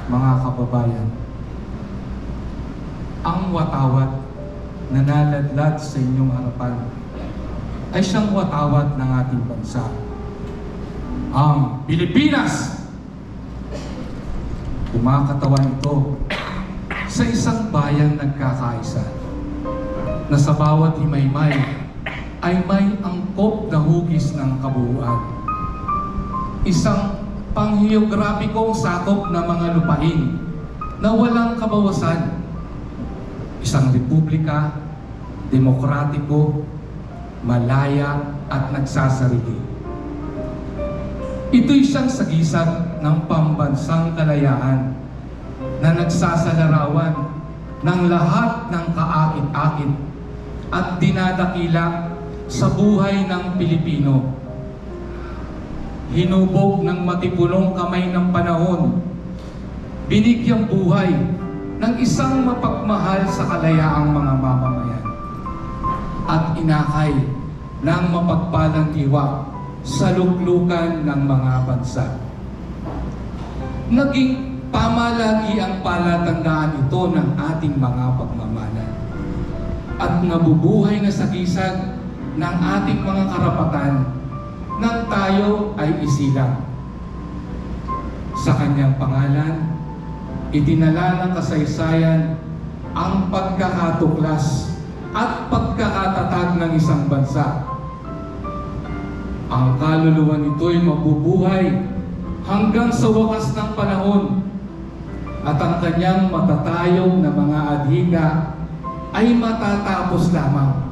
mga kababayan, ang watawat na naladlad sa inyong harapan ay siyang watawat ng ating bansa, ang Pilipinas. Kumakatawan ito sa isang bayan nagkakaisa na sa bawat himaymay ay may angkop na hugis ng kabuuan. Isang pangheograpikong sakop na mga lupain na walang kabawasan. Isang republika, demokratiko, malaya at nagsasarili. Ito'y siyang sagisag ng pambansang kalayaan na nagsasalarawan ng lahat ng kaakit-akit at dinadakila sa buhay ng Pilipino. Hinubog ng matipunong kamay ng panahon, binigyang buhay ng isang mapagmahal sa kalayaang mga mamamayan at inakay ng mapagpalang diwa sa luklukan ng mga bansa. Naging pamalagi ang palatandaan ito ng ating mga pagmamana at nabubuhay na sagisag ng ating mga karapatan nang tayo ay isilang. Sa kanyang pangalan, itinala ng kasaysayan ang pagkakatuklas at pagkakatatag ng isang bansa. Ang kaluluwa nito'y mabubuhay hanggang sa wakas ng panahon at ang kanyang matatayog na mga adhika ay matatapos lamang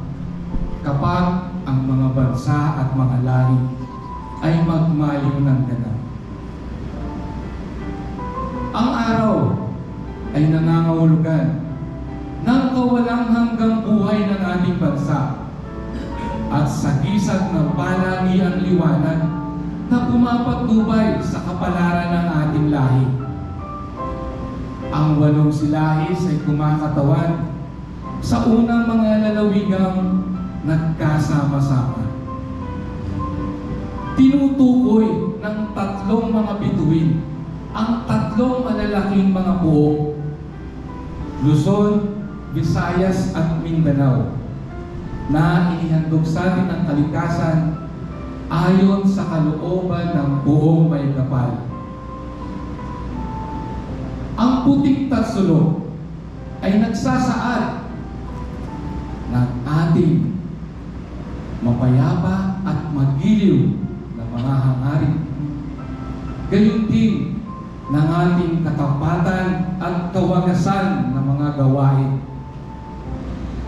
kapag ang mga bansa at mga lahi ay magmaliw ng ganap. Ang araw ay nangangahulugan ng kawalang hanggang buhay ng ating bansa at sagisag ng palagi ang liwanag na pumapatnubay sa kapalaran ng ating lahi. Ang 8 silahis ay kumakatawan sa unang mga lalawigang nagkasama-sama. Tinutukoy ng 3 mga bituin ang 3 malalaking mga buok: Luzon, Visayas at Mindanao, na inihandog sa atin ang kalikasan ayon sa kalooban ng buong may kapal. Ang puting tatsulok ay nagsasaad ng ating mapayapa at magiliw na mga hangarin. Gayon din ng ating katapatan at kawagasan ng mga gawain.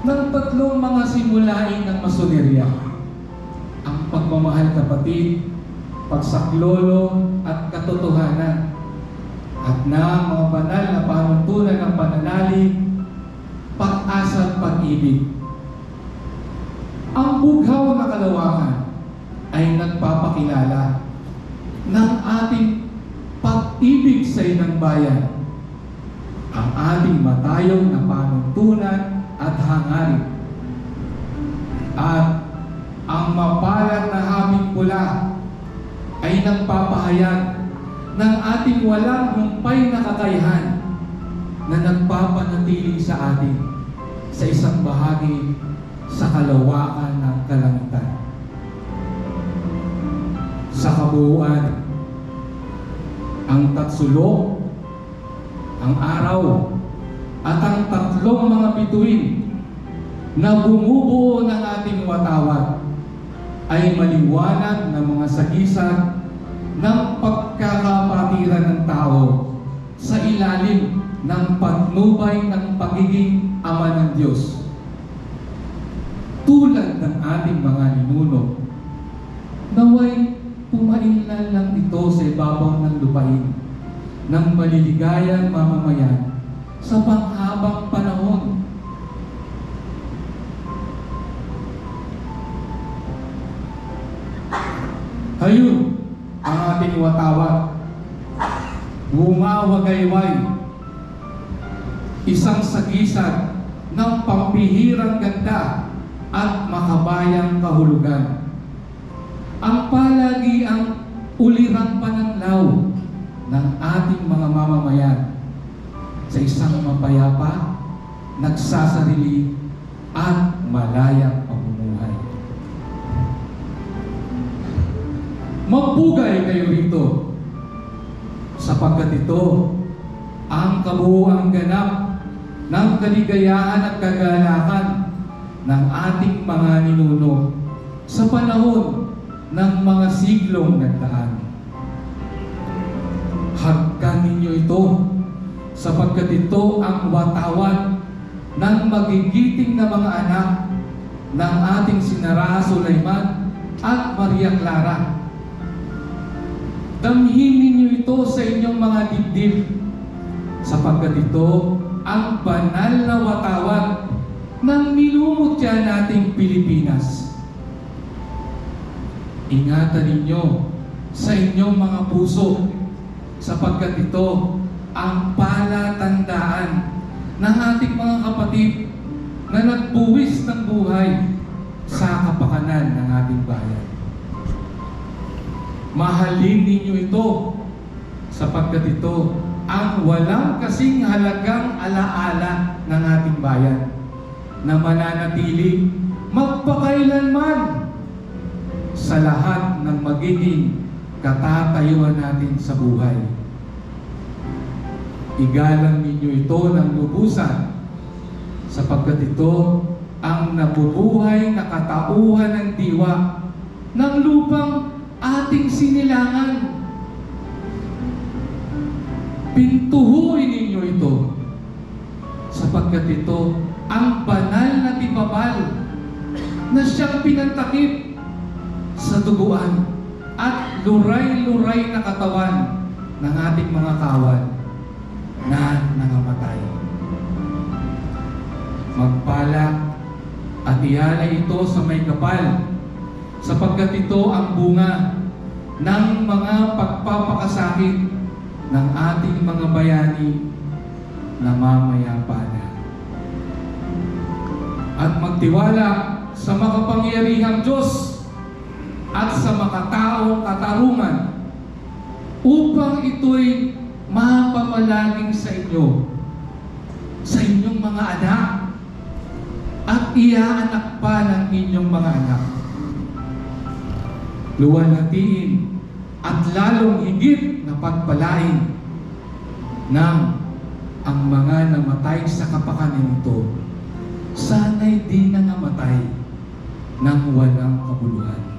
Ng 3 mga simulain ng masonerya, ang pagmamahal kapatid, pagsaklolo at katotohanan, at ng mga banal na panuntunan ng pananalig, pag-asa at pag-ibig. Ang bughaw na kalawakan ay nagpapakilala ng ating pag-ibig sa inang bayan, ang ating matayong na panuntunan at hangarin, at ang mapalad na habing pula ay nagpapahayag ng ating walang humpay na kakayahan na nagpapanatili sa atin sa isang bahagi sa kalawakan ng kalangitan. Sa kabuuan, ang tatsulok, ang araw, at ang 3 mga bituin na bumubuo ng ating watawat ay maliwanag na mga sagisag ng pagkakapatiran ng tao sa ilalim ng patnubay ng pagiging ama ng Diyos. Tulad ng ating mga ninuno, naway pumainlan lang ito sa ibabaw ng lupain ng maliligayang mamamayan sa panghabang panahon. Hayun ang ating watawat, gumawagayway, isang sagisag ng pampihirang ganda at makabayang kahulugan. Ang palagi ang ulirang pananglaw ng ating mga mamamayan sa isang mapayapa, nagsasarili, at malayang pamumuhay. Magpugay kayo rito, sapagkat ito ang kabuuang ganap ng kaligayahan at kagalakan ng ating mga ninuno sa panahon ng mga siglong nagdaan. Hagkan ninyo ito, sapagkat ito ang watawan ng magigiting na mga anak ng ating Sinara Sulaiman at Maria Clara. Damhin ninyo ito sa inyong mga dibdib, sapagkat ito ang banal na watawan ng minumutya nating Pilipinas. Ingatan ninyo sa inyong mga puso, sapagkat ito ang palatandaan ng ating mga kapatid na nagbuwis ng buhay sa kapakanan ng ating bayan. Mahalin ninyo ito, sapagkat ito ang walang kasing halagang alaala ng ating bayan na mananatili magpakailanman sa lahat ng magiging katatayuan natin sa buhay. Igalang ninyo ito ng lubusan, sapagkat ito ang nabubuhay na katauhan ng diwa ng lupang ating sinilangan. Pintuhuin ninyo ito, sapagkat ito ang banal na tipabal na siyang pinantakip sa duguan at luray-luray na katawan ng ating mga kawan na nangamatay. Magpala at ialay ito sa may kapal, sapagkat ito ang bunga ng mga pagpapakasakit ng ating mga bayani na mamayapa na. At magtiwala sa makapangyarihang Diyos at sa makataong katarungan upang ito'y mapamalaging sa inyo, sa inyong mga anak, at iaanak pa ng inyong mga anak. Luwalhatiin at lalong higit na pagpalain ng ang mga namatay sa kapakanan ito, sana'y di nangamatay ng walang kabuluhan.